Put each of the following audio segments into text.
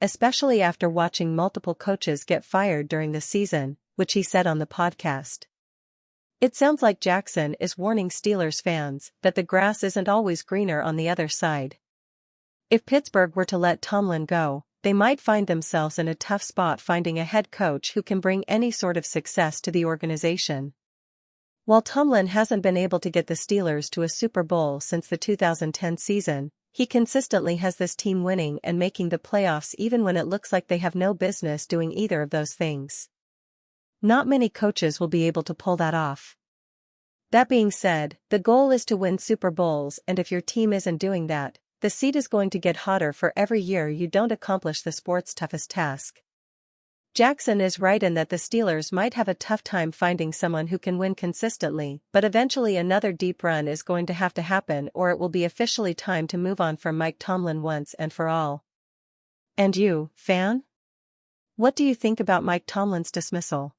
especially after watching multiple coaches get fired during the season, which he said on the podcast. It sounds like Jackson is warning Steelers fans that the grass isn't always greener on the other side. If Pittsburgh were to let Tomlin go, they might find themselves in a tough spot finding a head coach who can bring any sort of success to the organization. While Tomlin hasn't been able to get the Steelers to a Super Bowl since the 2010 season, he consistently has this team winning and making the playoffs even when it looks like they have no business doing either of those things. Not many coaches will be able to pull that off. That being said, the goal is to win Super Bowls, and if your team isn't doing that, the seat is going to get hotter for every year you don't accomplish the sport's toughest task. Jackson is right in that the Steelers might have a tough time finding someone who can win consistently, but eventually another deep run is going to have to happen, or it will be officially time to move on from Mike Tomlin once and for all. And you, fan? What do you think about Mike Tomlin's dismissal?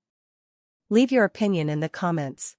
Leave your opinion in the comments.